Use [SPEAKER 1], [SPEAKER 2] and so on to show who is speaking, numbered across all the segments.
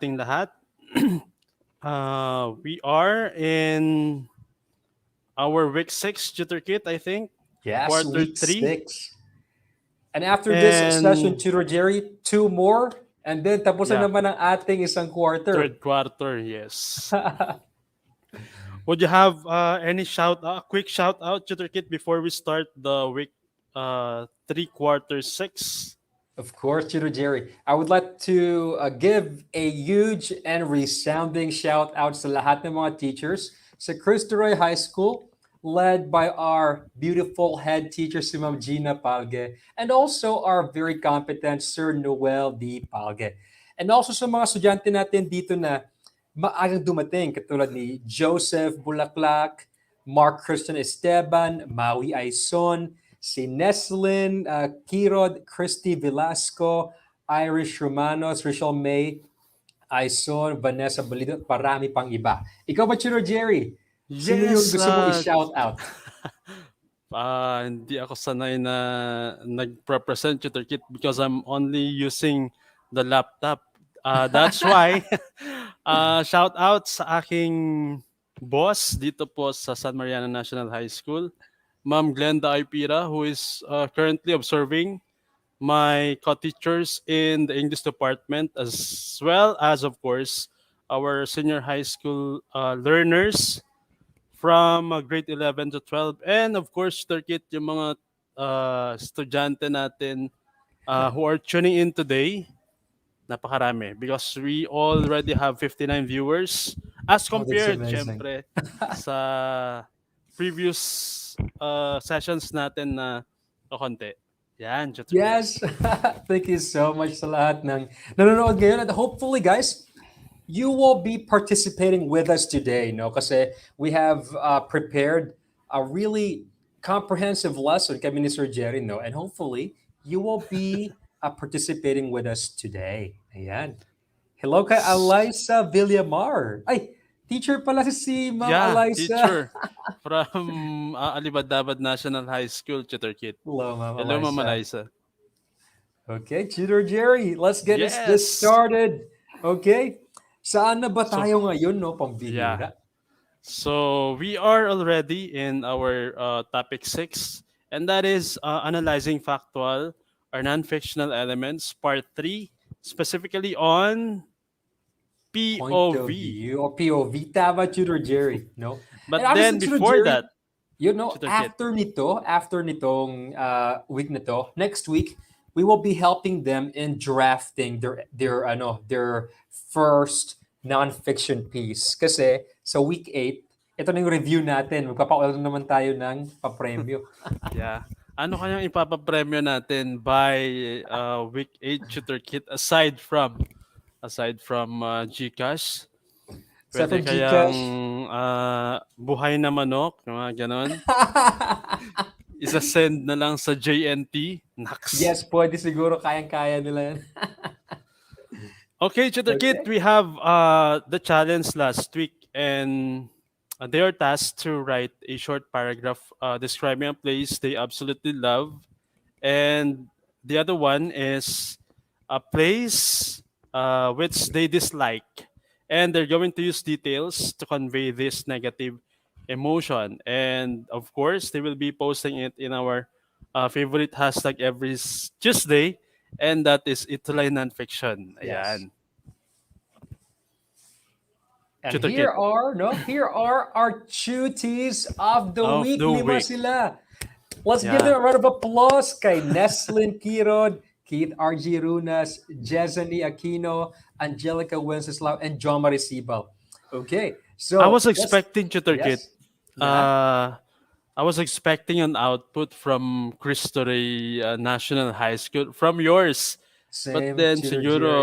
[SPEAKER 1] ating lahat. We are in our week 6 tutor kit, I think.
[SPEAKER 2] Yes,
[SPEAKER 1] Quarter
[SPEAKER 2] week
[SPEAKER 1] 3.
[SPEAKER 2] 6. And after this session,
[SPEAKER 1] And
[SPEAKER 2] Tutor Jerry, 2 more. And then tapos na
[SPEAKER 1] yeah,
[SPEAKER 2] naman ang ating isang quarter.
[SPEAKER 1] third quarter, yes. Would you have any quick shout out tutor kit before we start the week 3 quarter 6?
[SPEAKER 2] Of course, Tutor Jerry. I would like to give a huge and resounding shout out sa lahat ng mga teachers sa Cristo Rey High School, led by our beautiful head teacher, si Ma'am Gina Palge, and also our very competent Sir Noel D. Palge. And also sa mga estudyante natin dito na maagang dumating, katulad ni Joseph Bulaklak, Mark Christian Esteban, Maui Aison, si Neslin Kirod, Christy Velasco, Irish Romanos, Rachel May, Aison, Vanessa Balido, at marami pang iba. Ikaw ba, Tutor Jerry? Sino yung
[SPEAKER 1] Yes,
[SPEAKER 2] gusto mo i-shout out?
[SPEAKER 1] hindi ako sanay na nag-represent tutor kit because I'm only using the laptop. That's why, shout out sa aking boss dito po sa San Mariano National High School, Ma'am Glenda Ipira, who is currently observing my co-teachers in the English department, as well as, of course, our senior high school learners from grade 11 to 12. And of course, Turkit, yung mga estudyante natin who are tuning in today, napakarami. Because we already have 59 viewers as
[SPEAKER 2] Oh, that's
[SPEAKER 1] compared,
[SPEAKER 2] amazing.
[SPEAKER 1] syempre, sa previous sessions natin na konti. Yan, Turkit.
[SPEAKER 2] Yes. Thank you so much sa lahat ng nanonood ngayon. And hopefully, guys, you will be participating with us today, no? Kasi we have prepared a really comprehensive lesson kami ni Sir Jerry, no? And hopefully, you will be participating with us today. Ayan. Hello kay Eliza Villamar. Ay, teacher pala si Ma'am
[SPEAKER 1] Yeah,
[SPEAKER 2] Eliza.
[SPEAKER 1] teacher from Alibadabad National High School, Turkit.
[SPEAKER 2] Hello, Ma'am
[SPEAKER 1] Hello,
[SPEAKER 2] Eliza.
[SPEAKER 1] Ma'am Eliza.
[SPEAKER 2] Okay, Tutor Jerry, let's get
[SPEAKER 1] Yes.
[SPEAKER 2] this started. Okay? Saan na ba tayo ngayon, no?
[SPEAKER 1] Yeah.
[SPEAKER 2] Pambihira.
[SPEAKER 1] So we are already in our topic 6, and that is analyzing factual or non-fictional elements, part 3, specifically on
[SPEAKER 2] Point of
[SPEAKER 1] POV.
[SPEAKER 2] view or POV. Tama, Tutor Jerry, no?
[SPEAKER 1] But
[SPEAKER 2] And
[SPEAKER 1] then
[SPEAKER 2] obviously, Tutor
[SPEAKER 1] before
[SPEAKER 2] Jerry,
[SPEAKER 1] that,
[SPEAKER 2] you know,
[SPEAKER 1] Tutor Kit.
[SPEAKER 2] after nitong week na to, next week, we will be helping them in drafting their first non-fiction piece. Kasi sa week 8, ito na yung review natin. Magpapaulan naman tayo ng papremyo.
[SPEAKER 1] Yeah. Ano kayang ipapapremyo natin by week 8 Tutor Kit aside from GCash? Pwede
[SPEAKER 2] Sa
[SPEAKER 1] kayang
[SPEAKER 2] GCash.
[SPEAKER 1] buhay na manok, mga ganon. Isa-send na lang sa JNT. Naks.
[SPEAKER 2] Yes, pwede siguro. Kayang-kaya nila yan.
[SPEAKER 1] Okay, Tutor Kit, we have the challenge last week, and they are tasked to write a short paragraph describing a place they absolutely love, and the other one is a place which they dislike, and they're going to use details to convey this negative emotion. And of course, they will be posting it in our favorite hashtag every Tuesday, and that is Ituloy Nonfiction.
[SPEAKER 2] Yes.
[SPEAKER 1] Ayan.
[SPEAKER 2] And
[SPEAKER 1] Tutor
[SPEAKER 2] here
[SPEAKER 1] Kit.
[SPEAKER 2] are our cuties of the week.
[SPEAKER 1] the
[SPEAKER 2] Lima
[SPEAKER 1] week.
[SPEAKER 2] sila. Let's give
[SPEAKER 1] Yeah.
[SPEAKER 2] them a round of applause kay Neslin Kirod, Keith R.G. Runas, Jezani Aquino, Angelica Wenceslao, and John Marisibal. Okay, so
[SPEAKER 1] I was expecting Tutor Kit.
[SPEAKER 2] Yes. Yeah.
[SPEAKER 1] I was expecting an output from Cristo Rey National High School from yours.
[SPEAKER 2] Same,
[SPEAKER 1] But then
[SPEAKER 2] Tutor
[SPEAKER 1] siguro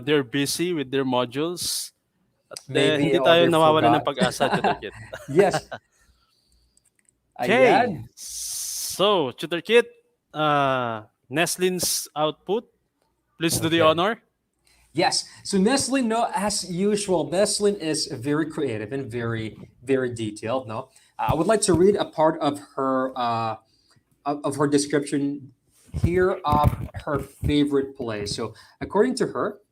[SPEAKER 1] they're busy with their modules. At
[SPEAKER 2] Maybe
[SPEAKER 1] hindi tayo
[SPEAKER 2] they
[SPEAKER 1] nawawalan ng
[SPEAKER 2] forgot.
[SPEAKER 1] pag-asa, Tutor Kit.
[SPEAKER 2] Yes.
[SPEAKER 1] Okay.
[SPEAKER 2] Ayan.
[SPEAKER 1] So, Tutor Kit, Neslin's output. Please do the
[SPEAKER 2] Okay.
[SPEAKER 1] honor.
[SPEAKER 2] Yes. So Neslin, no, as usual, Neslin is very creative and very, very detailed. No, I would like to read a part of her description here of her favorite play. So according to her,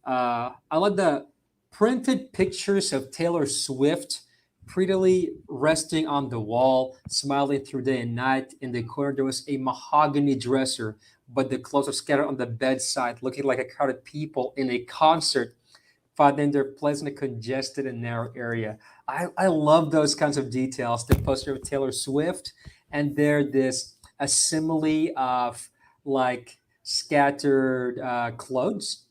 [SPEAKER 2] I like the printed pictures of Taylor Swift prettily resting on the wall, smiling through day and night. In the corner, there was a mahogany dresser, but the clothes were scattered on the bedside, looking like a crowd of people in a concert, finding their place in a congested and narrow area. I love those kinds of details. The poster of Taylor Swift, and there this a simile of like scattered clothes,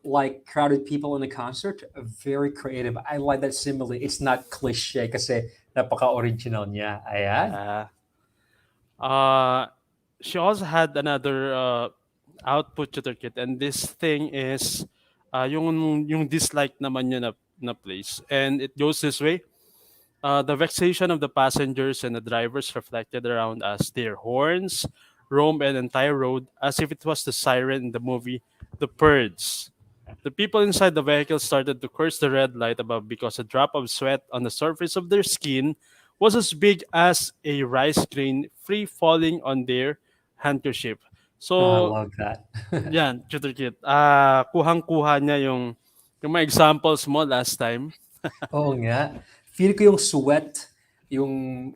[SPEAKER 2] like crowded people in a concert. Very creative. I like that simile. It's not cliche kasi napaka-original niya. Ayan.
[SPEAKER 1] Yeah. Uh, she also had another output tutor kit, and this thing is yung dislike naman niya na place, and it goes this way. The vexation of the passengers and the drivers reflected around us. Their horns roamed an entire road as if it was the siren in the movie The Purge. The people inside the vehicle started to curse the red light above because a drop of sweat on the surface of their skin was as big as a rice grain free falling on their handkerchief.
[SPEAKER 2] Oh, I
[SPEAKER 1] So,
[SPEAKER 2] love that.
[SPEAKER 1] yan, Tutor Kit. Kuhang-kuha niya yung mga examples mo last time.
[SPEAKER 2] Oo nga. Feel ko yung sweat, yung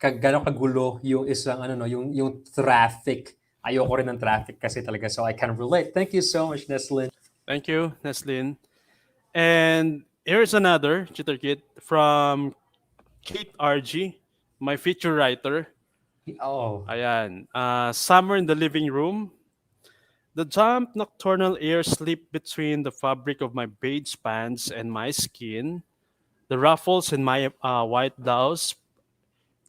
[SPEAKER 2] gano'ng kagulo yung isang ano no, yung traffic. Ayoko rin ng traffic kasi talaga, so I can relate. Thank you so much, Neslin.
[SPEAKER 1] Thank you, Neslin. And here's another Tutor Kit from Kate RG, my feature writer.
[SPEAKER 2] Oh,
[SPEAKER 1] Ayan. Summer in the living room. The damp nocturnal air slipped between the fabric of my beige pants and my skin. The ruffles in my white blouse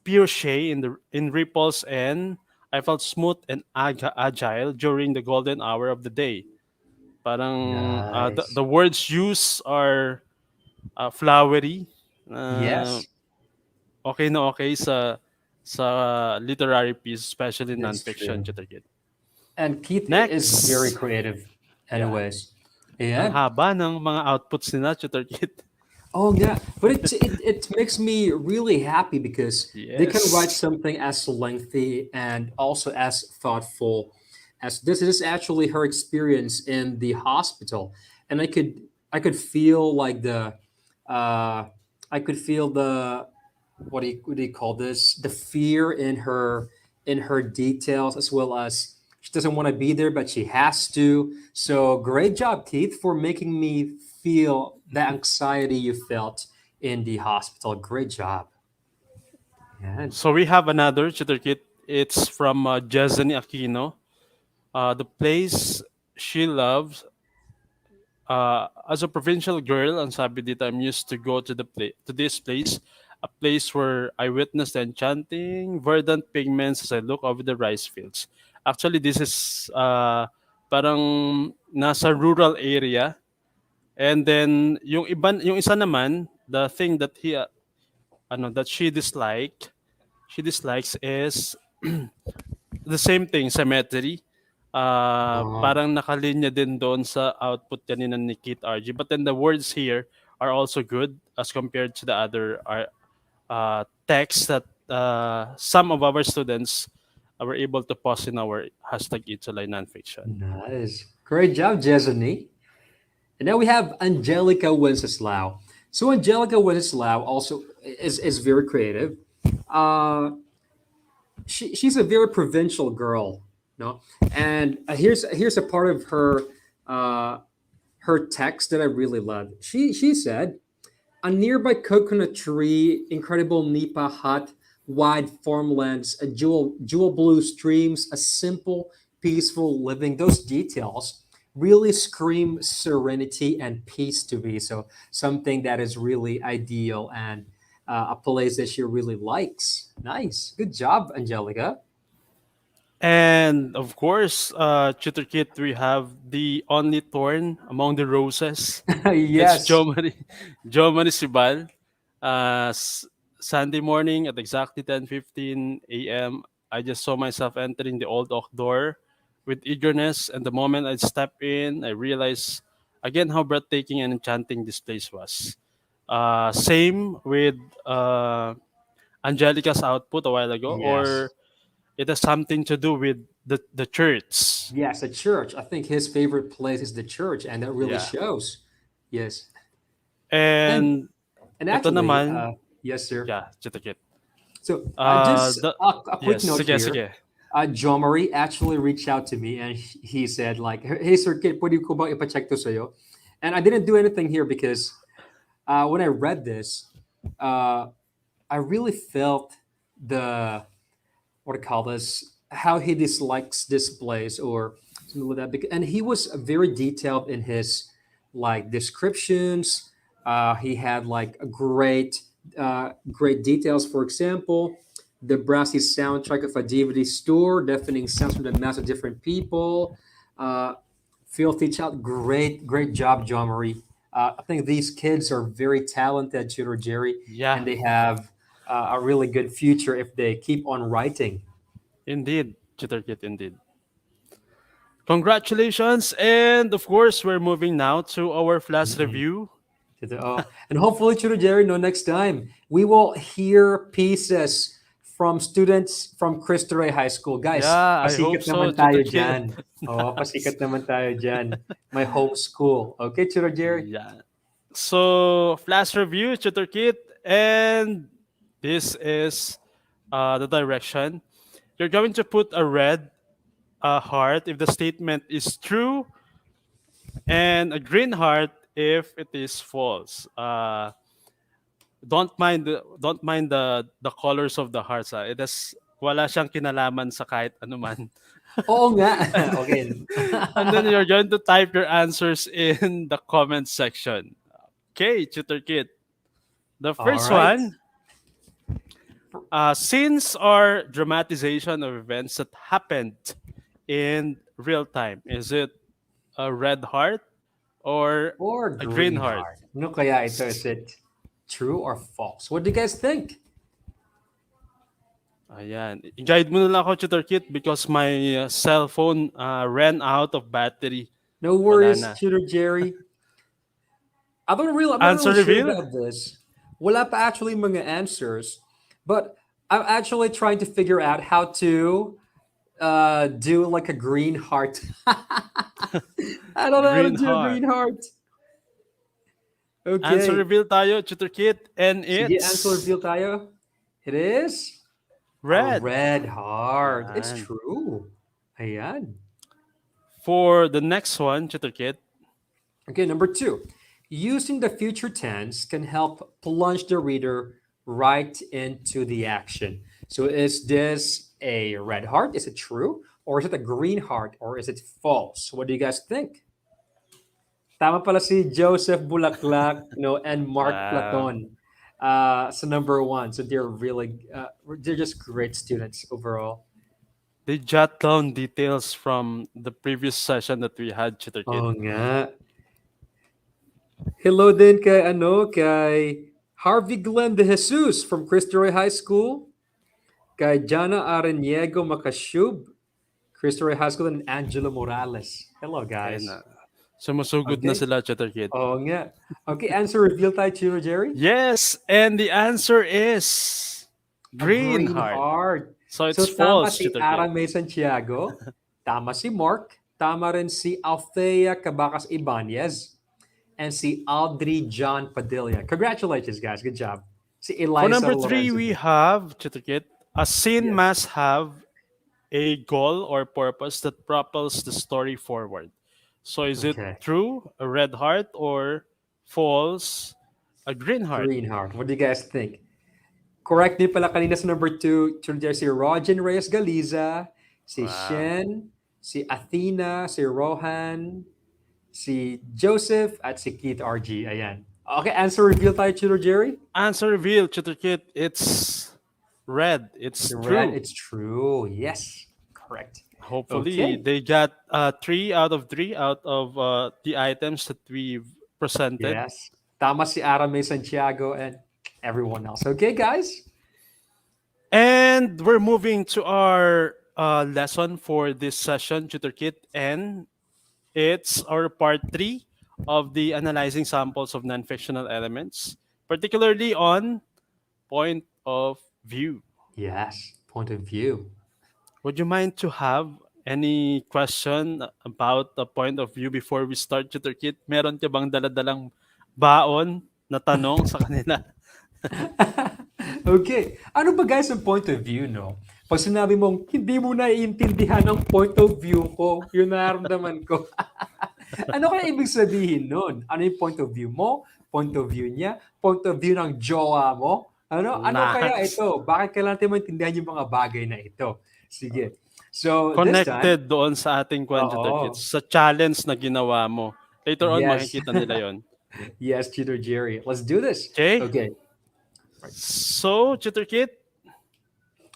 [SPEAKER 1] pioche in ripples, and I felt smooth and agile during the golden hour of the day. Parang the
[SPEAKER 2] nice.
[SPEAKER 1] words used are flowery. Uh,
[SPEAKER 2] Yes,
[SPEAKER 1] okay na okay sa literary piece, especially
[SPEAKER 2] that's
[SPEAKER 1] nonfiction.
[SPEAKER 2] true.
[SPEAKER 1] Chitakit.
[SPEAKER 2] And Keith is very
[SPEAKER 1] Next,
[SPEAKER 2] creative
[SPEAKER 1] yeah.
[SPEAKER 2] anyways.
[SPEAKER 1] Ang
[SPEAKER 2] Yeah.
[SPEAKER 1] haba ng mga outputs ni Tutor Kit.
[SPEAKER 2] Oh yeah, but it makes me really happy because they can write
[SPEAKER 1] Yes.
[SPEAKER 2] something as lengthy and also as thoughtful as this is actually her experience in the hospital, and I could feel like the uh, I could feel the what do you call this, the fear in her details, as well as she doesn't want to be there but she has to. So great job, Keith, for making me feel the anxiety you felt in the hospital. Great job. Yeah.
[SPEAKER 1] So we have another Tutor Kit. It's from Jezani Aquino. The place she loves. As a provincial girl, ang sabi dito, I'm used to go to this place, a place where I witnessed the enchanting verdant pigments as I look over the rice fields. Actually, this is parang nasa rural area. And then yung isa naman, the thing that that she dislikes is the same thing, cemetery.
[SPEAKER 2] Oh,
[SPEAKER 1] Parang nakalinya din doon sa output kanina ni Kit RG. But then the words here are also good as compared to the other texts that some of our students were able to post in our hashtag Itsulay Nonfiction.
[SPEAKER 2] nice. Great job, Jesony. And now we have Angelica Wenceslao. So Angelica Wenceslao also is very creative. Uh, she's a very provincial girl, no? And here's a part of uh, her text that I really love. She said, "A nearby coconut tree, incredible nipa hut, wide farmlands, a jewel blue streams, a simple, peaceful living." Those details really scream serenity and peace to me. So something that is really ideal and a place that she really likes. Nice, good job, Angelica.
[SPEAKER 1] And of course, Tutor Kit, we have the only thorn among the roses. It's
[SPEAKER 2] Yes,
[SPEAKER 1] Jo Marisibal. Sunday morning at exactly 10:15 a.m., I just saw myself entering the old oak door with eagerness, and the moment I stepped in, I realized again how breathtaking and enchanting this place was. Same with Angelica's output a while ago, or
[SPEAKER 2] yes,
[SPEAKER 1] it has something to do with the church.
[SPEAKER 2] Yes, a church. I think his favorite place is the church, and that really
[SPEAKER 1] Yeah.
[SPEAKER 2] shows. Yes, and
[SPEAKER 1] And
[SPEAKER 2] and
[SPEAKER 1] ito
[SPEAKER 2] actually,
[SPEAKER 1] naman,
[SPEAKER 2] yes, sir.
[SPEAKER 1] yeah, chitikit.
[SPEAKER 2] So just
[SPEAKER 1] The
[SPEAKER 2] a quick
[SPEAKER 1] yes,
[SPEAKER 2] note
[SPEAKER 1] sige,
[SPEAKER 2] here.
[SPEAKER 1] sige.
[SPEAKER 2] John Marie actually reached out to me and he said like, "Hey Sir Kid, pwede ko ba ipacheck to sa'yo?" And I didn't do anything here because when I read this, uh, I really felt the what do you call this? How he dislikes this place or something like that. And he was very detailed in his like descriptions. He had like a great details. For example, the brassy soundtrack of a DVD store, deafening sounds from the mouths of different people. Uh, Filthy Child, great job, John Marie. I think these kids are very talented, Tutor Jerry,
[SPEAKER 1] Yeah,
[SPEAKER 2] and they have a really good future if they keep on writing.
[SPEAKER 1] indeed, chitikit indeed. Congratulations, and of course, we're moving now to our flash
[SPEAKER 2] Mm-mm.
[SPEAKER 1] review.
[SPEAKER 2] And hopefully, Tutor Jerry, no, next time we will hear pieces from students from Cristo Rey High School. Guys,
[SPEAKER 1] Yeah, I hope
[SPEAKER 2] pasikat
[SPEAKER 1] so,
[SPEAKER 2] naman tayo
[SPEAKER 1] chitikit.
[SPEAKER 2] dyan. Oh, pasikat naman tayo dyan. My home school. Okay, Tutor Jerry?
[SPEAKER 1] Yeah. So, flash review, chitikit, and this is the direction. You're going to put a red heart if the statement is true, and a green heart if it is false. Don't mind the colors of the hearts. It has wala siyang kinalaman sa kahit anuman.
[SPEAKER 2] Oo nga. Okay.
[SPEAKER 1] And then you're going to type your answers in the comment section. Okay, Tutor Kit. The
[SPEAKER 2] All
[SPEAKER 1] first
[SPEAKER 2] right.
[SPEAKER 1] one, scenes or dramatization of events that happened in real time. Is it a red heart or
[SPEAKER 2] Or
[SPEAKER 1] a green
[SPEAKER 2] green
[SPEAKER 1] heart?
[SPEAKER 2] heart. No kaya ito, is it true or false? What do you guys think?
[SPEAKER 1] Ayan. I-guide mo na lang ako, Tutor Kit, because my cell phone ran out of battery.
[SPEAKER 2] No
[SPEAKER 1] Wala
[SPEAKER 2] worries,
[SPEAKER 1] na.
[SPEAKER 2] Tutor Jerry. I'm not
[SPEAKER 1] Answer
[SPEAKER 2] really sure
[SPEAKER 1] reveal?
[SPEAKER 2] about this. Wala pa actually mga answers, but I'm actually trying to figure out how to do like a green heart. I don't know how to
[SPEAKER 1] Green
[SPEAKER 2] do a green
[SPEAKER 1] heart.
[SPEAKER 2] heart.
[SPEAKER 1] Answer
[SPEAKER 2] Okay.
[SPEAKER 1] reveal tayo, Tutor Kit, and
[SPEAKER 2] Sige, answer
[SPEAKER 1] it's
[SPEAKER 2] reveal tayo. It is a
[SPEAKER 1] red.
[SPEAKER 2] red heart. It's
[SPEAKER 1] Yan.
[SPEAKER 2] true. Ayan.
[SPEAKER 1] For the next one, Tutor Kit,
[SPEAKER 2] Okay, number two. Using the future tense can help plunge the reader right into the action. So, is this a red heart? Is it true? Or is it a green heart? Or is it false? What do you guys think? Tama pala si Joseph Bulaklak, and Mark
[SPEAKER 1] wow.
[SPEAKER 2] Platon. So number one. So they're just great students overall.
[SPEAKER 1] They jot down details from the previous session that we had, Tutor Kit.
[SPEAKER 2] Oo nga. Hello din kay Harvey Glenn de Jesus from Cristo Rey High School, kay Jana Areniego Makashub, Cristo Rey High School, and Angelo Morales. Hello,
[SPEAKER 1] Ayun
[SPEAKER 2] guys.
[SPEAKER 1] na. Sumusugod na
[SPEAKER 2] Okay.
[SPEAKER 1] sila, Tutor Kit.
[SPEAKER 2] Oo nga. Okay, answer reveal tayo, Chiro Jerry.
[SPEAKER 1] Yes, and the answer is
[SPEAKER 2] A
[SPEAKER 1] green
[SPEAKER 2] green
[SPEAKER 1] heart.
[SPEAKER 2] heart.
[SPEAKER 1] So
[SPEAKER 2] So
[SPEAKER 1] it's
[SPEAKER 2] tama
[SPEAKER 1] false,
[SPEAKER 2] si
[SPEAKER 1] Tutor Kit.
[SPEAKER 2] Aramay Santiago, tama si Mark, tama rin si Althea Cabacas Ibanez, and si Audrey John Padilla. Congratulations, guys. Good job. Si
[SPEAKER 1] For
[SPEAKER 2] Eliza
[SPEAKER 1] number three,
[SPEAKER 2] Lorenzo
[SPEAKER 1] we
[SPEAKER 2] din.
[SPEAKER 1] have, Tutor Kit, a scene
[SPEAKER 2] Yes.
[SPEAKER 1] must have a goal or purpose that propels the story forward. So is it
[SPEAKER 2] Okay.
[SPEAKER 1] true, a red heart, or false, a green heart?
[SPEAKER 2] Green heart. What do you guys think? Correct din pala kanina sa number two, si Rogen Reyes Galiza, si
[SPEAKER 1] Wow.
[SPEAKER 2] Shen, si Athena, si Rohan, si Joseph, at si Keith RG. Ayan. Okay, answer reveal tayo, Tutor Jerry.
[SPEAKER 1] Answer revealed, Tutor Kit. It's red. It's
[SPEAKER 2] Red,
[SPEAKER 1] true.
[SPEAKER 2] it's true. Yes, correct.
[SPEAKER 1] Hopefully,
[SPEAKER 2] Okay.
[SPEAKER 1] they got 3 out of 3 out of the items that we've presented.
[SPEAKER 2] Yes. Tama si Arame Santiago and everyone else. Okay, guys?
[SPEAKER 1] And we're moving to our lesson for this session, Tutor Kit, and it's our part 3 of the analyzing samples of non-fictional elements, particularly on point of view.
[SPEAKER 2] Yes, point of view.
[SPEAKER 1] Would you mind to have any question about the point of view before we start, Tutor Kit? Meron ka bang daladalang baon na tanong sa kanila?
[SPEAKER 2] Okay. Ano ba guys ang point of view, no? Pag sinabi mong, hindi mo naiintindihan ang point of view ko, yung nararamdaman ko. Ano kaya ibig sabihin nun? Ano yung point of view mo? Point of view niya? Point of view ng jowa mo? Ano kaya
[SPEAKER 1] Nice.
[SPEAKER 2] ito? Bakit kailangan natin maintindihan yung mga bagay na ito? Sige. So, this time,
[SPEAKER 1] Connected doon sa ating kwan, Tutor Kit,
[SPEAKER 2] oo.
[SPEAKER 1] sa challenge na ginawa mo. Later on,
[SPEAKER 2] Yes.
[SPEAKER 1] makikita nila yon.
[SPEAKER 2] Yes, Tutor Jerry. Let's do this.
[SPEAKER 1] Okay?
[SPEAKER 2] Okay. Right.
[SPEAKER 1] So, Tutor Kit,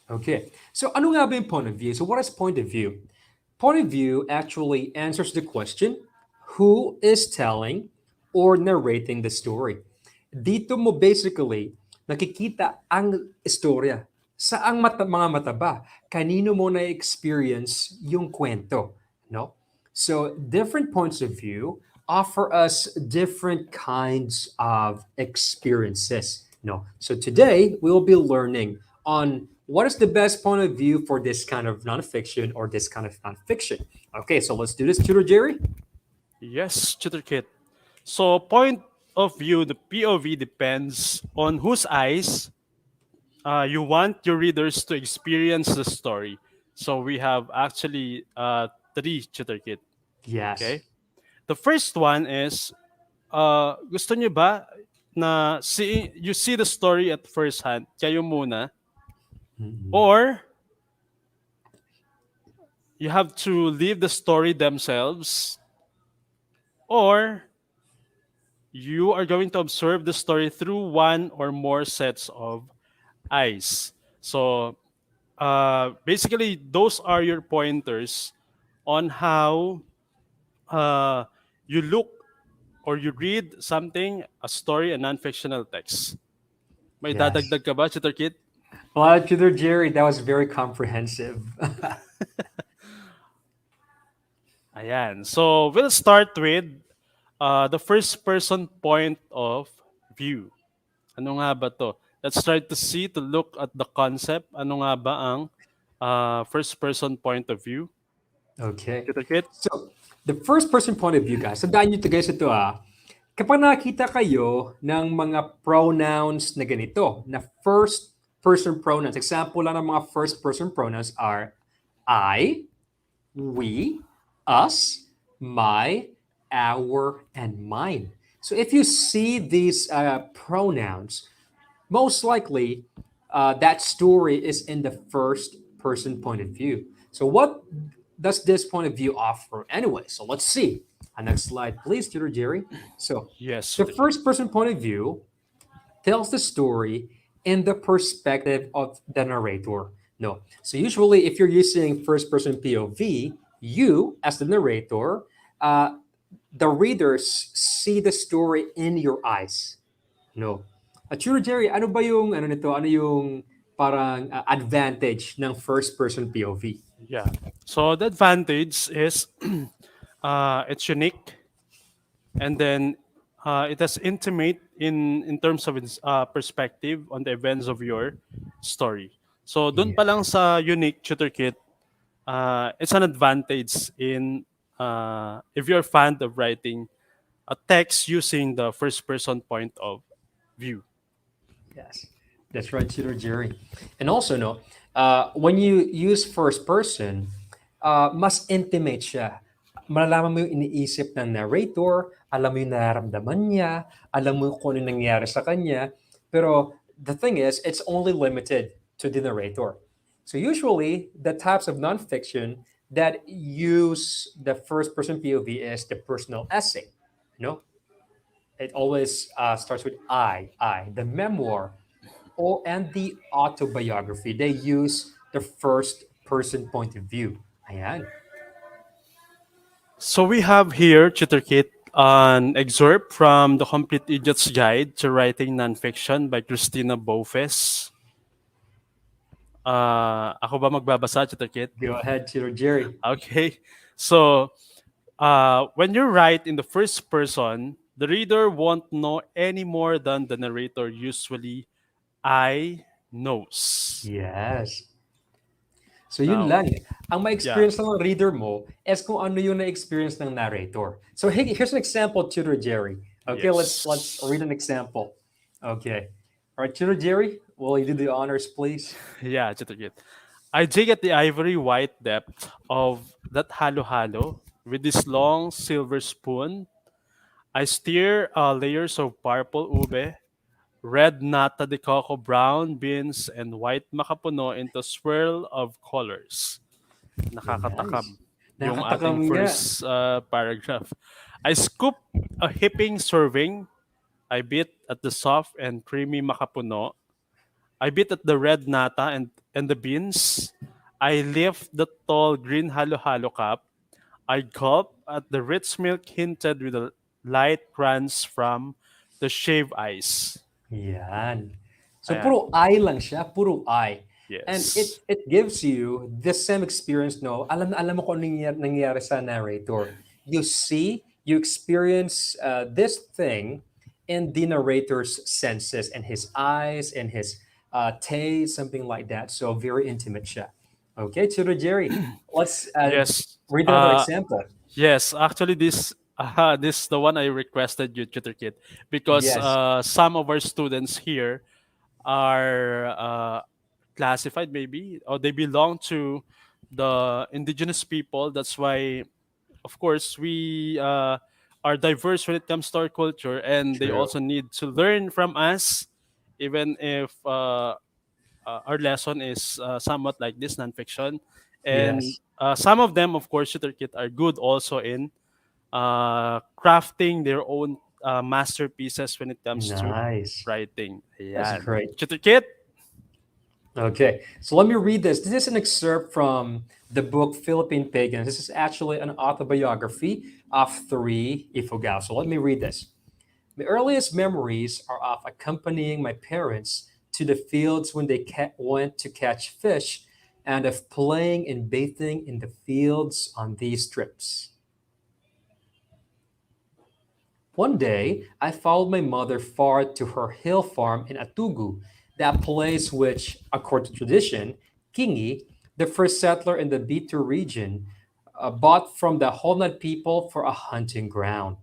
[SPEAKER 2] Okay. So, ano nga ba yung point of view? So, what is point of view? Point of view actually answers the question, who is telling or narrating the story? Dito mo basically nakikita ang istorya. Saang mga mata ba? Kanino mo na-experience yung kwento? No? So, different points of view offer us different kinds of experiences. No? So, today we will be learning on what is the best point of view for this kind of nonfiction or this kind of nonfiction. Okay, so let's do this, Tutor Jerry.
[SPEAKER 1] yes, Tutor Kit. So, point of view, the POV depends on whose eyes you want your readers to experience the story. So, we have actually three, Tutor Kit.
[SPEAKER 2] Yes.
[SPEAKER 1] Okay? The first one is, gusto niyo ba na you see the story at first hand, kayo muna,
[SPEAKER 2] Mhm.
[SPEAKER 1] or you have to leave the story themselves, or you are going to observe the story through one or more sets of eyes. So basically, those are your pointers on how uh, you look or you read something, a story, a non-fictional text. May
[SPEAKER 2] Yes.
[SPEAKER 1] dadagdag ka ba, Tutor Kit?
[SPEAKER 2] Well, Tutor Jerry, that was very comprehensive.
[SPEAKER 1] Ayan. So we'll start with the first person point of view. Ano nga ba to? Let's try to see, to look at the concept. Ano nga ba ang first person point of view?
[SPEAKER 2] Okay.
[SPEAKER 1] Tutor Kit?
[SPEAKER 2] So, the first person point of view, guys. Tandaan nyo ito, guys, ito kapag nakita kayo ng mga pronouns na ganito, na first person pronouns, example lang ng mga first person pronouns are I, we, us, my, our, and mine. So if you see these pronouns, most likely that story is in the first person point of view. So what does this point of view offer anyway? So let's see. Next slide, please, Tutor Jerry. So
[SPEAKER 1] Yes,
[SPEAKER 2] the
[SPEAKER 1] Tutor Kit.
[SPEAKER 2] first person point of view tells the story in the perspective of the narrator. No. So usually, if you're using first person POV, you, as the narrator, uh, the readers see the story in your eyes. No. At Tutor Jerry, ano ba yung ano nito? Ano yung parang advantage ng first person POV?
[SPEAKER 1] Yeah. So the advantage is it's unique, and then it has intimate in terms of its perspective on the events of your story. So dun pa lang
[SPEAKER 2] Yes.
[SPEAKER 1] sa unique, Tutor Kit, it's an advantage in if you're fond of writing a text using the first person point of view.
[SPEAKER 2] Yes, that's right, Tutor Jerry. And also, no, when you use first person, mas intimate siya. Malalaman mo yung iniisip ng narrator, alam mo yung nararamdaman niya, alam mo kung ano nangyari sa kanya. Pero the thing is, it's only limited to the narrator. So usually, the types of nonfiction that use the first person POV is the personal essay. No, it always starts with I, the memoir, or and the autobiography. They use the first person point of view. Ayan.
[SPEAKER 1] So we have here, Tutor Kit, an excerpt from The Complete Idiot's Guide to Writing Nonfiction by Christina Bofes. Ako ba magbabasa, Tutor Kit?
[SPEAKER 2] Go ahead, Tutor Jerry.
[SPEAKER 1] Okay. So, when you write in the first person, the reader won't know any more than the narrator usually I knows.
[SPEAKER 2] Yes. So yun
[SPEAKER 1] Now,
[SPEAKER 2] lang. Ang
[SPEAKER 1] yeah.
[SPEAKER 2] ma-experience lang ng reader mo is kung ano yung na-experience ng narrator. So here's an example, Tutor Jerry. Okay, let's read
[SPEAKER 1] Yes.
[SPEAKER 2] an example. Okay. All right, Tutor Jerry, will you do the honors, please?
[SPEAKER 1] Yeah, Chitrikit. I dig at the ivory white depth of that halo-halo with this long silver spoon. I stir layers of purple ube, red nata de coco, brown beans, and white makapuno into swirl of colors.
[SPEAKER 2] Nice.
[SPEAKER 1] Nakakatakam yung
[SPEAKER 2] Nakakatakam
[SPEAKER 1] ating
[SPEAKER 2] nga.
[SPEAKER 1] first paragraph. I scoop a heaping serving. I bit at the soft and creamy makapuno. I bit at the red nata and the beans. I lift the tall green halo-halo cup. I gulp at the rich milk hinted with a light runs from the shaved ice.
[SPEAKER 2] Yan. So
[SPEAKER 1] Ayan.
[SPEAKER 2] puro I lang siya, puro I. And
[SPEAKER 1] Yes.
[SPEAKER 2] it gives you the same experience, no? Alam na alam mo kung ano nangyayari sa narrator. You see, you experience this thing in the narrator's senses and his eyes and his taste, something like that. So very intimate siya. Okay, Tutor Jerry, let's
[SPEAKER 1] Yes.
[SPEAKER 2] read another example.
[SPEAKER 1] Yes. Actually, this is the one I requested you, Tutor Kit, because
[SPEAKER 2] Yes,
[SPEAKER 1] some of our students here are classified, maybe, or they belong to the indigenous people. That's why, of course, we are diverse when it comes to our culture, and they
[SPEAKER 2] true.
[SPEAKER 1] also need to learn from us, even if our lesson is somewhat like this nonfiction. And
[SPEAKER 2] Yes,
[SPEAKER 1] some of them, of course, shooter kit are good also in crafting their own masterpieces when it comes to
[SPEAKER 2] nice.
[SPEAKER 1] writing.
[SPEAKER 2] That's
[SPEAKER 1] Ayan.
[SPEAKER 2] great.
[SPEAKER 1] Shooter kit.
[SPEAKER 2] Okay, so let me read this. This is an excerpt from the book Philippine Pagans. This is actually an autobiography of three Ifugao. So let me read this. My earliest memories are of accompanying my parents to the fields when they went to catch fish and of playing and bathing in the fields on these trips. One day, I followed my mother far to her hill farm in Atugu, that place which, according to tradition, Kingi, the first settler in the Bitu region, bought from the Honad people for a hunting ground.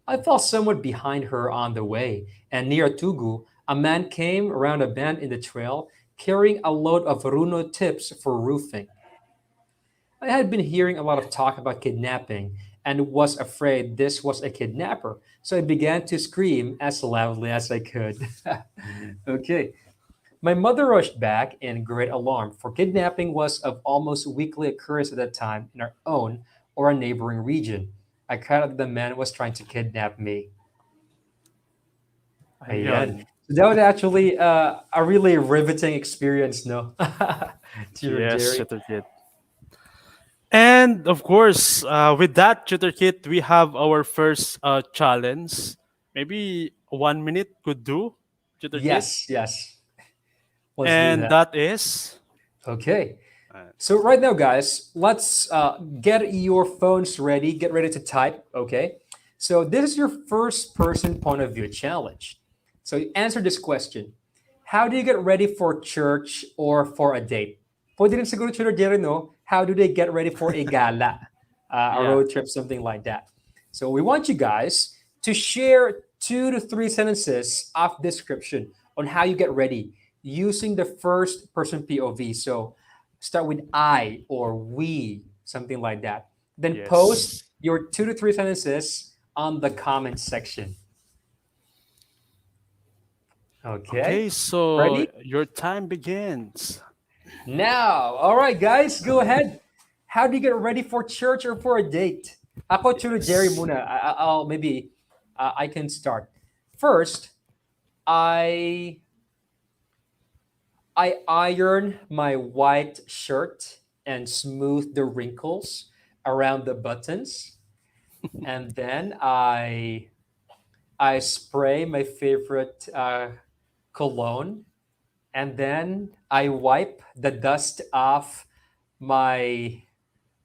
[SPEAKER 2] I fell somewhat behind her on the way, and near Atugu, a man came around a bend in the trail carrying a load of runo tips for roofing. I had been hearing a lot of talk about kidnapping and was afraid this was a kidnapper, so I began to scream as loudly as I could. Okay. My mother rushed back in great alarm, for kidnapping was of almost weekly occurrence at that time in our own or a neighboring region. I cried that the man was trying to kidnap me. Ayan.
[SPEAKER 1] Ayun.
[SPEAKER 2] So that was actually a really riveting experience, no? To
[SPEAKER 1] Yes,
[SPEAKER 2] Jerry.
[SPEAKER 1] shooter kit. And of course, with that shooter kit, we have our first challenge. Maybe 1 minute could do, shooter kit.
[SPEAKER 2] Yes, yes. Let's do
[SPEAKER 1] And
[SPEAKER 2] that.
[SPEAKER 1] that is.
[SPEAKER 2] Okay.
[SPEAKER 1] Uh,
[SPEAKER 2] So right now, guys, let's get your phones ready. Get ready to type. Okay. So this is your first person point of view challenge. So answer this question: how do you get ready for church or for a date? Pwede rin siguro church no? How do they get ready for a gala, a
[SPEAKER 1] yeah.
[SPEAKER 2] road trip, something like that? So we want you guys to share 2 to 3 sentences of description on how you get ready using the first person POV. So start with I or we, something like that. Then post
[SPEAKER 1] Yes.
[SPEAKER 2] your 2 to 3 sentences on the comment section. Okay,
[SPEAKER 1] Okay, so
[SPEAKER 2] ready?
[SPEAKER 1] your time begins.
[SPEAKER 2] Now, all right, guys, go ahead. How do you get ready for church or for a date? Ako, Chulo Jerry
[SPEAKER 1] Yes.
[SPEAKER 2] muna. I'll maybe I can start. First, I I iron my white shirt and smooth the wrinkles around the buttons, and then I spray my favorite cologne, and then I wipe the dust off my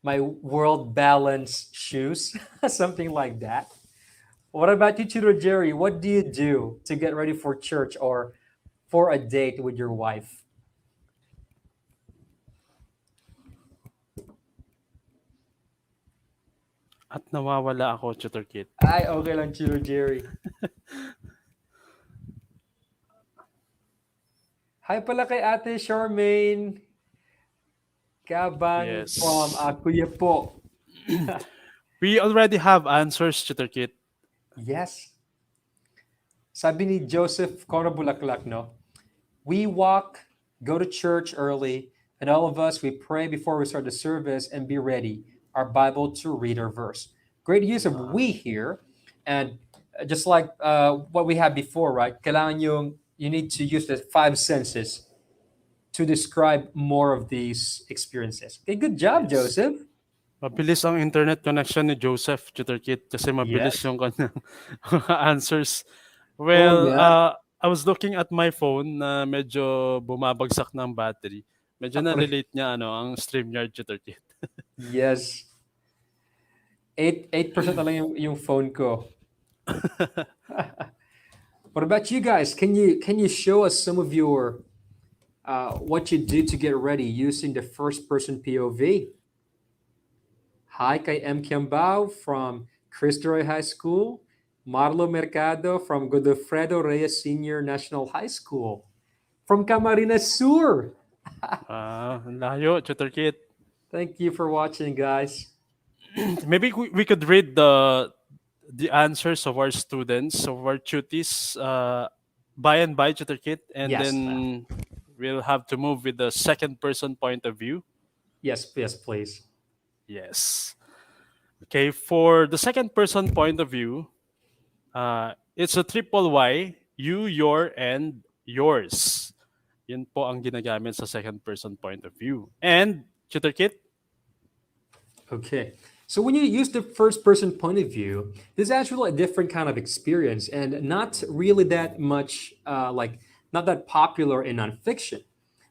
[SPEAKER 2] my world balance shoes, something like that. What about you, Tutor Jerry? What do you do to get ready for church or for a date with your wife?
[SPEAKER 1] At nawawala ako, Tutor Kit.
[SPEAKER 2] Ay, okay lang, Tutor Jerry. Hi pala kay Ate Charmaine Kabang from
[SPEAKER 1] Yes.
[SPEAKER 2] Kuya po.
[SPEAKER 1] We already have answers, Tutor Kit.
[SPEAKER 2] Yes. Sabi ni Joseph Corabulaklak, no? We walk, go to church early, and all of us, we pray before we start the service and be ready, our Bible to read our verse. Great use of
[SPEAKER 1] Ah,
[SPEAKER 2] we here. And just like what we had before, right? Kailangan you need to use the five senses to describe more of these experiences. Okay, good job,
[SPEAKER 1] yes.
[SPEAKER 2] Joseph.
[SPEAKER 1] Mabilis ang internet connection ni Joseph, Tutor Kit, kasi mabilis
[SPEAKER 2] Yes.
[SPEAKER 1] yung kanyang answers.
[SPEAKER 2] Oh,
[SPEAKER 1] Well,
[SPEAKER 2] yeah.
[SPEAKER 1] I was looking at my phone na medyo bumabagsak ng battery. Medyo
[SPEAKER 2] Okay.
[SPEAKER 1] na-relate niya ang StreamYard, Tutor Kit.
[SPEAKER 2] Yes. 8% na lang yung phone ko. What about you guys? Can you show us some of your what you do to get ready using the first person POV? Hi kay M. Kiambao from Cristo High School. Marlo Mercado from Godofredo Reyes Senior National High School. From Camarines Sur.
[SPEAKER 1] Ang layo, Tutor Kit.
[SPEAKER 2] Thank you for watching, guys.
[SPEAKER 1] Maybe we could read the answers of our students, of our tutees, by and by, Tutor Kit, and
[SPEAKER 2] Yes.
[SPEAKER 1] then we'll have to move with the second person point of view.
[SPEAKER 2] Yes, yes, please.
[SPEAKER 1] Yes. Okay, for the second person point of view, it's a triple Y, you, your, and yours. Yun po ang ginagamit sa second person point of view. And, Tutor Kit,
[SPEAKER 2] Okay. So when you use the first person point of view, this is actually a different kind of experience and not really that much not that popular in nonfiction.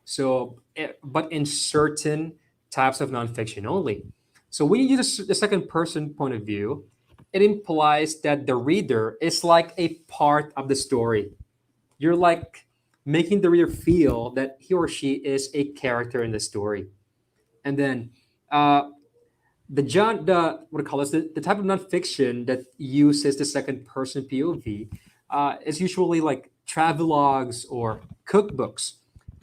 [SPEAKER 2] So, but in certain types of nonfiction only. So when you use the second person point of view, it implies that the reader is like a part of the story. You're like making the reader feel that he or she is a character in the story. And then uh, the what do you call this the type of nonfiction that uses the second person POV is usually like travelogues or cookbooks,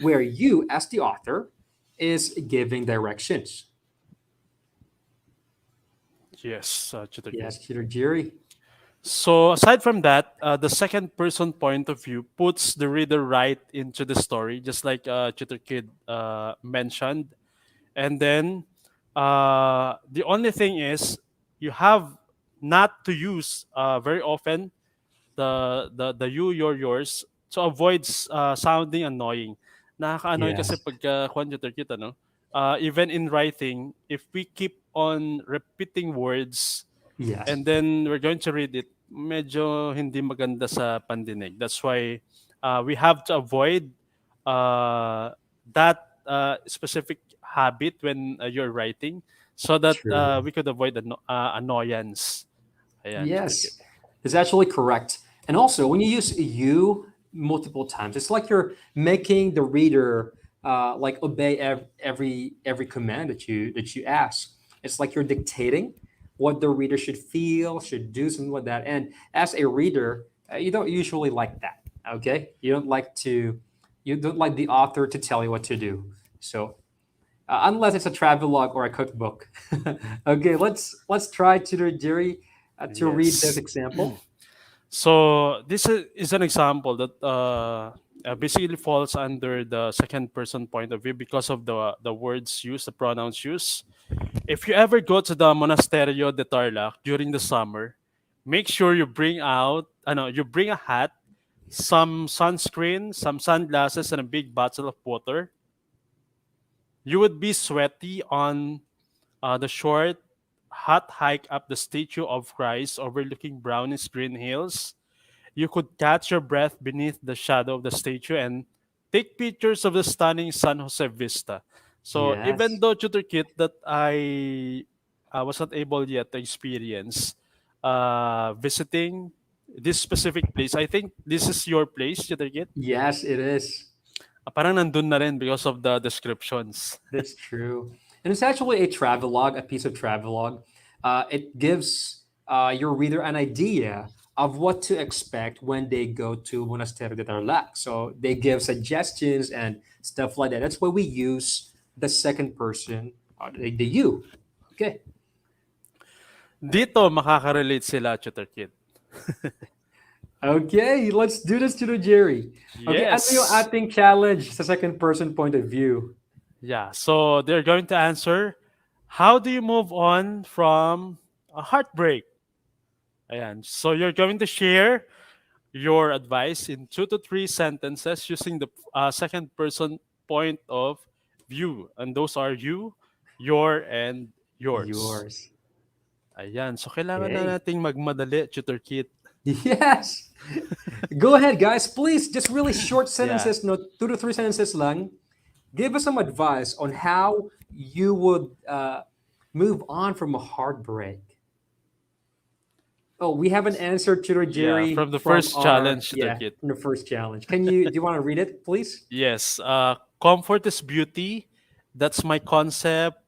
[SPEAKER 2] where you as the author is giving directions.
[SPEAKER 1] yes, Tutor Kit.
[SPEAKER 2] Yes, Peter Jerry.
[SPEAKER 1] So aside from that, the second person point of view puts the reader right into the story, just like Tutor Kid mentioned. And then the only thing is you have not to use very often the you, your, yours to avoid sounding annoying. Nakaka-annoy kasi
[SPEAKER 2] Yes.
[SPEAKER 1] pagka Tutor Kid, ano? Even in writing, if we keep on repeating words
[SPEAKER 2] Yes.
[SPEAKER 1] and then we're going to read it, medyo hindi maganda sa pandinig. That's why we have to avoid uh, that specific habit when you're writing so that
[SPEAKER 2] True.
[SPEAKER 1] we could avoid annoyance. Ayan, Tutor Kit.
[SPEAKER 2] Yes, it's actually correct. And also, when you use you multiple times, it's like you're making the reader like obey every command that you ask. It's like you're dictating what the reader should feel, should do, something like that. And as a reader, you don't usually like that. Okay, you don't like the author to tell you what to do. So unless it's a travelogue or a cookbook. Okay, let's try Tutor Jerry to read this
[SPEAKER 1] Yes.
[SPEAKER 2] example.
[SPEAKER 1] So this is an example that basically falls under the second person point of view because of the words used, the pronouns used. If you ever go to the Monasterio de Tarlac during the summer, make sure you bring out, you bring a hat, some sunscreen, some sunglasses, and a big bottle of water. You would be sweaty on the short, hot hike up the statue of Christ overlooking brownish green hills. You could catch your breath beneath the shadow of the statue and take pictures of the stunning San Jose vista. So even
[SPEAKER 2] Yes.
[SPEAKER 1] though Tutor Kit that I was not able yet to experience visiting this specific place, I think this is your place, Tutor Kit.
[SPEAKER 2] Yes, it is.
[SPEAKER 1] Parang nandun na rin because of the descriptions.
[SPEAKER 2] That's true. And it's actually a travelogue, a piece of travelogue. It gives your reader an idea of what to expect when they go to Monasterio de Tarlac. So they give suggestions and stuff like that. That's why we use the second person, the you. Okay.
[SPEAKER 1] Dito makaka-relate sila, Tutor Kit.
[SPEAKER 2] Okay, let's do this to the Jerry. Okay, ano yung
[SPEAKER 1] Yes.
[SPEAKER 2] ating challenge sa second person point of view?
[SPEAKER 1] Yeah. So they're going to answer, how do you move on from a heartbreak? Ayan. So you're going to share your advice in 2 to 3 sentences using the second person point of view. And those are you, your, and yours.
[SPEAKER 2] Yours.
[SPEAKER 1] Ayan. So kailangan na
[SPEAKER 2] Okay.
[SPEAKER 1] nating magmadali, Tutor Kit.
[SPEAKER 2] Yes. Go ahead, guys. Please, just really short
[SPEAKER 1] Yeah.
[SPEAKER 2] sentences, no, 2 to 3 sentences lang. Give us some advice on how you would move on from a heartbreak. Oh, we have an answer to
[SPEAKER 1] Yeah.
[SPEAKER 2] Jerry
[SPEAKER 1] From the
[SPEAKER 2] from
[SPEAKER 1] first
[SPEAKER 2] our,
[SPEAKER 1] challenge, Tutor
[SPEAKER 2] yeah,
[SPEAKER 1] Kit.
[SPEAKER 2] from the first challenge. Do you want to read it, please?
[SPEAKER 1] Yes. Comfort is beauty. That's my concept.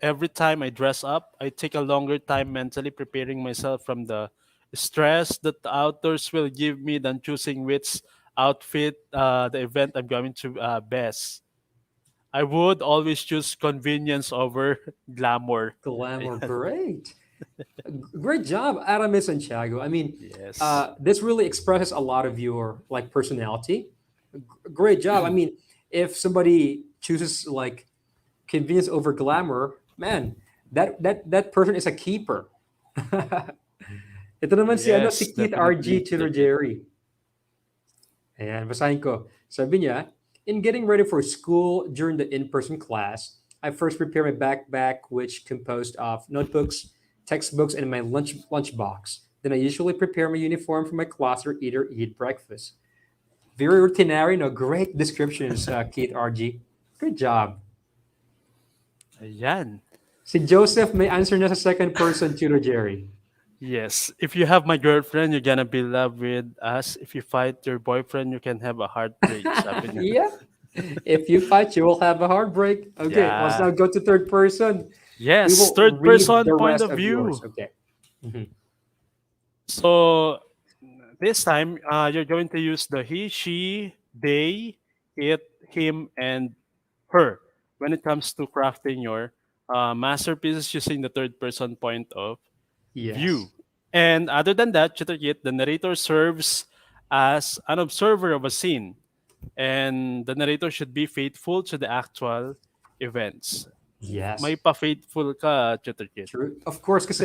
[SPEAKER 1] Every time I dress up, I take a longer time mentally preparing myself from the stress that the outdoors will give me than choosing which outfit the event I'm going to best. I would always choose convenience over glamour.
[SPEAKER 2] Glamour,
[SPEAKER 1] Ayan.
[SPEAKER 2] great. Great job, Aramis Santiago. I mean,
[SPEAKER 1] Yes.
[SPEAKER 2] this really expresses a lot of your like personality. Great job. I mean, if somebody chooses like convenience over glamour, man, that person is a keeper. Ito naman si ano
[SPEAKER 1] Yes,
[SPEAKER 2] si Keith RG
[SPEAKER 1] definitely,
[SPEAKER 2] Chino
[SPEAKER 1] Tutor Kit.
[SPEAKER 2] Jerry. Ayan, basahin ko. Sabi niya, in getting ready for school during the in-person class, I first prepare my backpack, which composed of notebooks, textbooks, and my lunchbox. Then I usually prepare my uniform for my class or either eat breakfast. Very routinary, no, great descriptions, Keith RG. Good job.
[SPEAKER 1] Ayan.
[SPEAKER 2] Si Joseph may answer na sa second person, Tutor Jerry.
[SPEAKER 1] Yes. If you have my girlfriend, you're gonna be loved with us. If you fight your boyfriend, you can have a heartbreak. Sabi niya.
[SPEAKER 2] Yeah. If you fight, you will have a heartbreak. Okay, let's now
[SPEAKER 1] Yeah.
[SPEAKER 2] go to third person. We
[SPEAKER 1] Yes,
[SPEAKER 2] will
[SPEAKER 1] third
[SPEAKER 2] read
[SPEAKER 1] person
[SPEAKER 2] the
[SPEAKER 1] point
[SPEAKER 2] rest
[SPEAKER 1] of
[SPEAKER 2] of yours.
[SPEAKER 1] view.
[SPEAKER 2] Okay. Mhm.
[SPEAKER 1] So this time, you're going to use the he, she, they, it, him, and her when it comes to crafting your masterpieces using the third person point of
[SPEAKER 2] Yes.
[SPEAKER 1] view. And other than that, Chitrikit, the narrator serves as an observer of a scene, and the narrator should be faithful to the actual events.
[SPEAKER 2] Yes.
[SPEAKER 1] May pa-faithful ka, Chitrikit.
[SPEAKER 2] True. Of course, because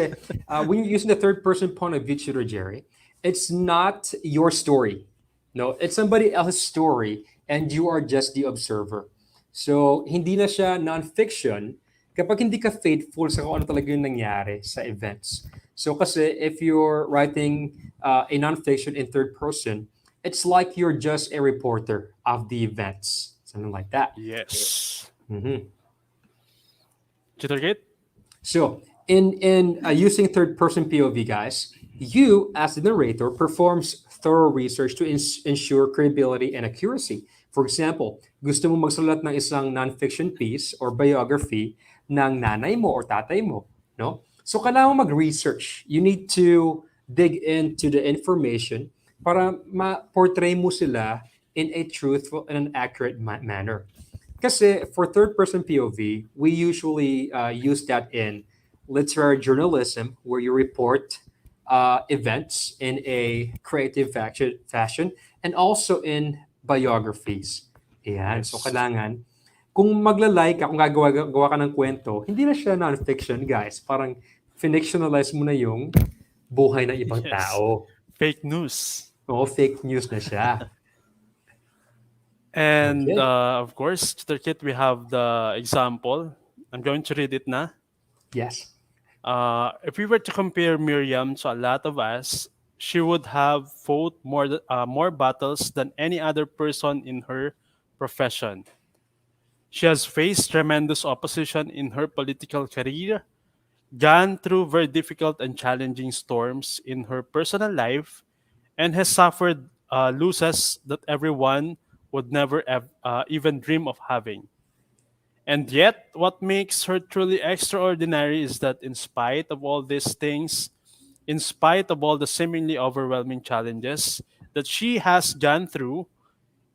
[SPEAKER 2] when you're using the third person point of view, Tutor Jerry, it's not your story. No, it's somebody else's story, and you are just the observer. So, hindi na siya non-fiction kapag hindi ka faithful sa kung ano talaga yung nangyari sa events. So, kasi if you're writing a non-fiction in third person, it's like you're just a reporter of the events, something like that.
[SPEAKER 1] Yes.
[SPEAKER 2] Mhm.
[SPEAKER 1] Chitrikit?
[SPEAKER 2] So, in using third person POV, guys, you as the narrator performs thorough research to ensure credibility and accuracy. For example, gusto mo magsulat ng isang non-fiction piece or biography ng nanay mo or tatay mo, no? So kailangan mo mag-research. You need to dig into the information para ma-portray mo sila in a truthful and an accurate manner. Kasi for third person POV, we usually use that in literary journalism where you report events in a creative fashion and also in biographies. Ayan. So
[SPEAKER 1] Yes.
[SPEAKER 2] kailangan, kung magla-like ka, kung gawa ka ng kwento, hindi na siya non-fiction, guys. Parang fictionalize mo na yung buhay ng ibang
[SPEAKER 1] Yes.
[SPEAKER 2] tao.
[SPEAKER 1] Fake news.
[SPEAKER 2] Oo, fake news na siya.
[SPEAKER 1] And
[SPEAKER 2] Okay.
[SPEAKER 1] of course, Chitrikit, we have the example. I'm going to read it na.
[SPEAKER 2] Yes.
[SPEAKER 1] If we were to compare Miriam to a lot of us, she would have fought more battles than any other person in her profession. She has faced tremendous opposition in her political career, gone through very difficult and challenging storms in her personal life, and has suffered losses that everyone would never even dream of having. And yet, what makes her truly extraordinary is that, in spite of all these things, in spite of all the seemingly overwhelming challenges that she has gone through,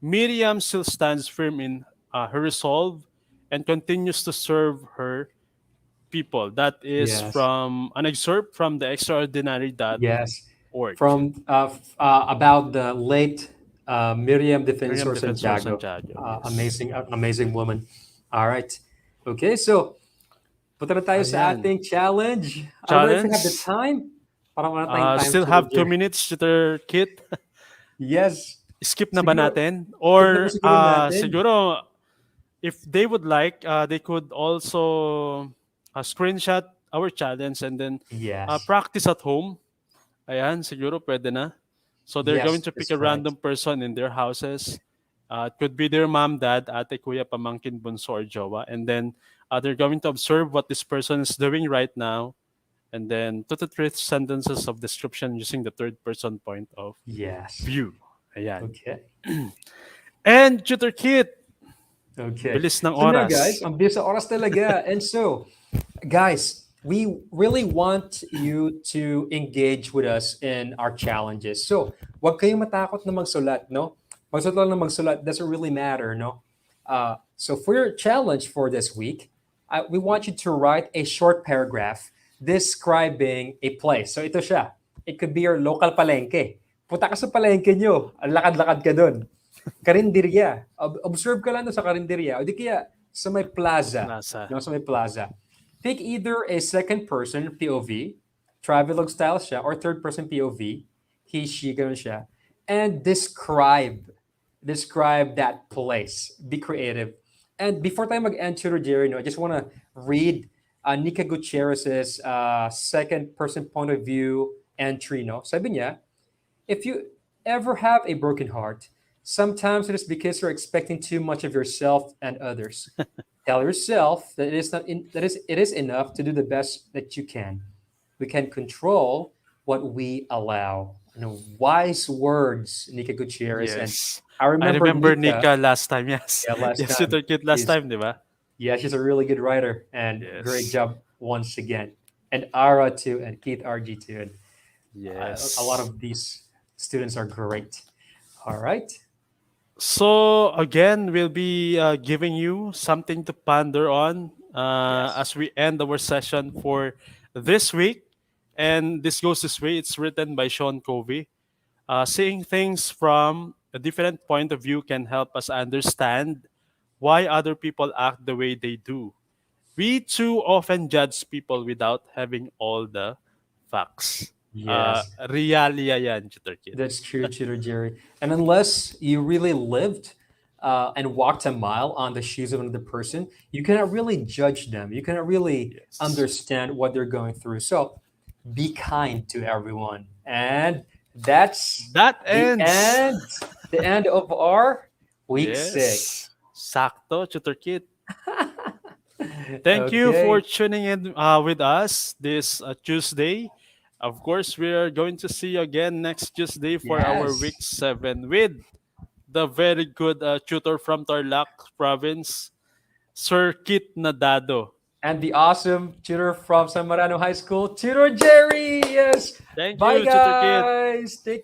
[SPEAKER 1] Miriam still stands firm in her resolve and continues to serve her people. That is
[SPEAKER 2] Yes.
[SPEAKER 1] from an excerpt from the
[SPEAKER 2] Yes.
[SPEAKER 1] extraordinary.org.
[SPEAKER 2] From about the late Miriam
[SPEAKER 1] Miriam
[SPEAKER 2] Defensor
[SPEAKER 1] Defensor
[SPEAKER 2] Santiago.
[SPEAKER 1] Santiago, yes.
[SPEAKER 2] Amazing woman. All right. Okay, so punta na tayo sa
[SPEAKER 1] Ayan.
[SPEAKER 2] ating challenge. I don't know if we have the
[SPEAKER 1] Challenge.
[SPEAKER 2] time. Parang wala tayong time
[SPEAKER 1] Still
[SPEAKER 2] to
[SPEAKER 1] have two
[SPEAKER 2] Jerry.
[SPEAKER 1] minutes to their kit.
[SPEAKER 2] Yes.
[SPEAKER 1] Skip na ba
[SPEAKER 2] Siguro,
[SPEAKER 1] natin?
[SPEAKER 2] skip na po
[SPEAKER 1] Or
[SPEAKER 2] siguro natin.
[SPEAKER 1] siguro, if they would like, they could also screenshot our challenge and then
[SPEAKER 2] Yes.
[SPEAKER 1] practice at home. Ayan, siguro pwede na. So they're going
[SPEAKER 2] Yes,
[SPEAKER 1] to pick
[SPEAKER 2] that's
[SPEAKER 1] a
[SPEAKER 2] correct.
[SPEAKER 1] random person in their houses. It could be their mom, dad, ate, kuya, pamangkin, bunso, or jowa. And then they're going to observe what this person is doing right now. And then two to three sentences of description using the third person point of
[SPEAKER 2] Yes.
[SPEAKER 1] view. Ayan.
[SPEAKER 2] Okay.
[SPEAKER 1] And Tutor Kit,
[SPEAKER 2] Okay.
[SPEAKER 1] bilis ng
[SPEAKER 2] So now, guys,
[SPEAKER 1] oras.
[SPEAKER 2] ang bilis sa oras talaga. And so, guys, we really want you to engage with us in our challenges. So, wag kayong matakot na magsulat, no? Magsulat lang na magsulat doesn't really matter, no? So for your challenge for this week, we want you to write a short paragraph describing a place. So ito siya. It could be your local palengke. Punta ka sa palengke nyo. Ang lakad-lakad ka doon. Karinderya. Observe ka lang doon sa karinderya. O di kaya sa may plaza.
[SPEAKER 1] Nasa.
[SPEAKER 2] No, sa may plaza. Pick either a second person POV, travelogue style siya, or third person POV, he, she, ganun siya, and describe that place. Be creative. And before tayo mag-end, Tutor Jerry, no, I just want to read Nika Gutierrez's second person point of view entry. No? Sabi niya, if you ever have a broken heart, sometimes it is because you're expecting too much of yourself and others. Tell yourself that it is enough to do the best that you can. We can control what we allow. Wise words, Nika Gutierrez. And
[SPEAKER 1] Yes.
[SPEAKER 2] I
[SPEAKER 1] I
[SPEAKER 2] remember
[SPEAKER 1] remember
[SPEAKER 2] Nika,
[SPEAKER 1] Nika last time, yes.
[SPEAKER 2] yeah, last
[SPEAKER 1] Yes,
[SPEAKER 2] time.
[SPEAKER 1] Tutor Kit last
[SPEAKER 2] She's
[SPEAKER 1] time, di ba?
[SPEAKER 2] Yeah, she's a really good writer, and great
[SPEAKER 1] Yes.
[SPEAKER 2] job once again. And Ara too, and Keith RG too, and a lot
[SPEAKER 1] Yes.
[SPEAKER 2] of these students are great. All right.
[SPEAKER 1] So again, we'll be giving you something to ponder on
[SPEAKER 2] Yes.
[SPEAKER 1] as we end our session for this week. And this goes this way. It's written by Sean Covey. Seeing things from a different point of view can help us understand why other people act the way they do. We too often judge people without having all the facts.
[SPEAKER 2] Yes.
[SPEAKER 1] Realia yan, Tutor Kit.
[SPEAKER 2] That's true, Tutor Jerry. And unless you really lived and walked a mile on the shoes of another person, you cannot really judge them. You cannot really
[SPEAKER 1] Yes.
[SPEAKER 2] understand what they're going through. So be kind to everyone. And that's
[SPEAKER 1] That
[SPEAKER 2] the
[SPEAKER 1] ends.
[SPEAKER 2] end. The end of our week
[SPEAKER 1] Yes.
[SPEAKER 2] 6.
[SPEAKER 1] Sakto, Tutor Kit. Thank you for
[SPEAKER 2] Okay.
[SPEAKER 1] tuning in with us this Tuesday. Of course, we are going to see you again next Tuesday for our
[SPEAKER 2] Yes.
[SPEAKER 1] week 7 with the very good tutor from Tarlac province, Sir Kit Nadado.
[SPEAKER 2] And the awesome tutor from San Marano High School, Tutor Jerry. Yes.
[SPEAKER 1] Thank
[SPEAKER 2] Bye,
[SPEAKER 1] you, Tutor Kit.
[SPEAKER 2] guys. Take